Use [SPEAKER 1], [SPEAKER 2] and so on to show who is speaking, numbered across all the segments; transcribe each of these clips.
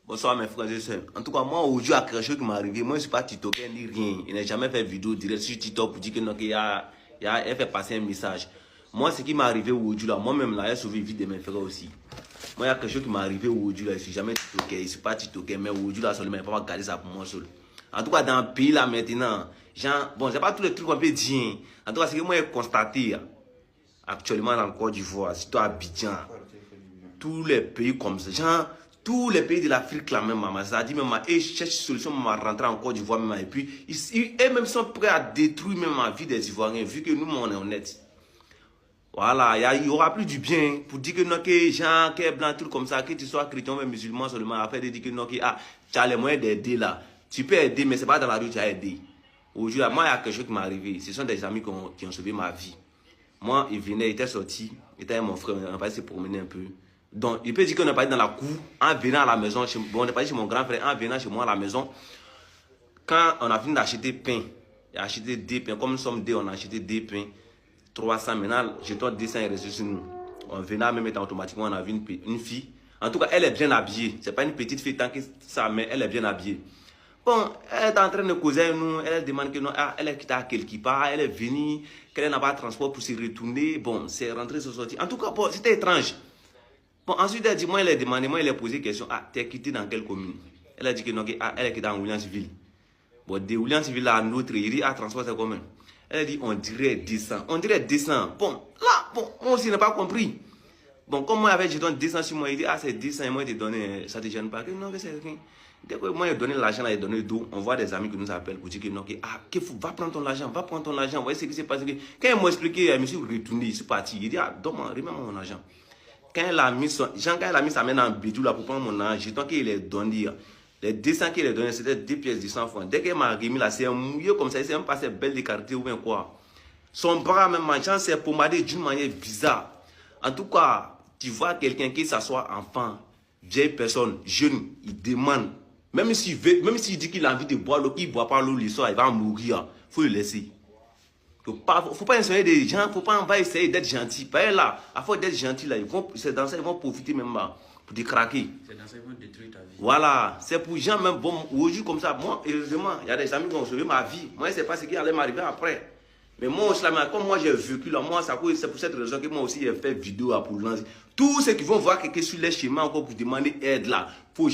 [SPEAKER 1] Bonsoir mes frères et sœurs. En tout cas, moi, aujourd'hui, à quelque chose qui m'est arrivé, moi, je ne suis pas TikToker ni rien. Il n'a jamais fait vidéo direct sur TikTok pour dire que non, elle fait passer un message. Moi, ce qui m'est arrivé aujourd'hui, là, moi-même, là, j'ai sauvé la vie de mes frères aussi. Moi, il y a quelque chose qui m'est arrivé aujourd'hui, là, je ne suis jamais TikToker, je ne suis pas TikToker, mais aujourd'hui, là, seulement, je ne peux pas garder ça pour moi seul. En tout cas, dans le pays, là, maintenant, genre, bon, c'est pas tous les trucs qu'on peut dire. En tout cas, ce que moi, j'ai constaté, actuellement, dans le Côte d'Ivoire, surtout à Abidjan, tous les pays comme ça, genre, tous les pays de l'Afrique là même, maman, ça dit même, ils cherchent une solution à rentrer en Côte d'Ivoire même, et puis, eux-mêmes sont prêts à détruire même la vie des Ivoiriens, vu que nous, on est honnêtes. Voilà, il y aura plus du bien pour dire que non, que gens, que blanc, tout comme ça, que tu sois chrétien ou musulman seulement, après de dire que non, que tu as les moyens d'aider là. Tu peux aider, mais c'est pas dans la rue que tu as aidé. Aujourd'hui, moi, il y a quelque chose qui m'est arrivé. Ce sont des amis qui ont sauvé ma vie. Moi, ils venaient, ils étaient sortis, ils étaient avec mon frère, on a pas se promener un peu. Donc, il peut dire qu'on est parti dans la cour, en venant à la maison, on est parti chez mon grand frère, en venant chez moi à la maison. Quand on a fini d'acheter pain, j'ai acheté des pains, comme nous sommes deux, on a acheté des pains, 300, maintenant, jeton 200 est resté sur nous. On venait même être automatiquement, on a vu une fille. En tout cas, elle est bien habillée. Ce n'est pas une petite fille tant que ça, mais elle est bien habillée. Bon, elle est en train de causer avec nous, elle demande que non, elle est quittée à quelque part, elle est venue, qu'elle n'a pas de transport pour se retourner. Bon, c'est rentré, c'est sorti. En tout cas, bon, c'était étrange. Bon, ensuite, elle dit, moi, elle a demandé, moi, elle a posé question, t'es quitté dans quelle commune? Elle a dit que non, elle est quittée en Williamsville. Bon, de Williamsville à l'autre, il dit, transport, c'est combien? Elle a dit, on dirait 200. On dirait 200. Bon, là, bon, moi aussi, je n'ai pas compris. Bon, comme moi, je donne 200 sur moi, il dit, c'est 200, et moi, je te donne, ça ne te gêne pas. Non, que c'est rien. Dès que moi, je donne l'argent, il donne d'eau, on voit des amis qui nous appellent pour dire que non, va prendre ton argent, va prendre ton argent. Vous voyez ce qui s'est passé. Quand ils m'ont expliqué, je me suis retourné, je suis parti. Il dit, donne-moi, remets-moi mon argent. Quand elle a mis sa main dans le bidou là pour prendre mon argent, tant qu'il est donné, les 200 qu'il a donné, c'était 2 pièces de 100 francs. Dès qu'elle m'a remis là, c'est un mouillé comme ça, il s'est même pas belle de quartier ou bien quoi. Son bras même, manchant, c'est pommadé d'une manière bizarre. En tout cas, tu vois quelqu'un qui s'assoit enfant, vieille personne, jeune, il demande, même s'il dit qu'il a envie de boire l'eau, qu'il ne boit pas l'eau le soir, il va mourir. Il faut le laisser. Il ne faut pas essayer des gens, il ne faut pas essayer d'être gentil. Pas là, à force d'être gentil, là, c'est dans ça qu'ils vont profiter même pour te craquer. C'est dans ça qu'ils vont détruire ta vie. Voilà, c'est pour les gens même, bon, aujourd'hui comme ça, moi, heureusement, il y a des amis qui ont sauvé ma vie. Moi, je ne sais pas ce qui allait m'arriver après. Mais moi aussi, comme moi j'ai vécu là, moi, c'est pour cette raison que moi aussi j'ai fait vidéo pour lancer. Tous ceux qui vont voir quelqu'un sur les chemins encore pour demander aide là, faut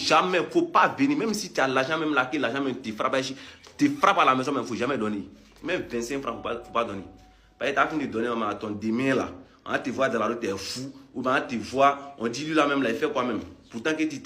[SPEAKER 1] pas venir, même si tu as l'argent, même là, que l'argent te frappe à la maison, mais il ne faut jamais donner. Même 25 francs, il ne faut pas donner. Parce que tu as fini de donner à ton demain là, on te voit dans la rue, tu es fou, ou bien on te voit, on dit lui là même là, il fait quoi même. Pourtant que tu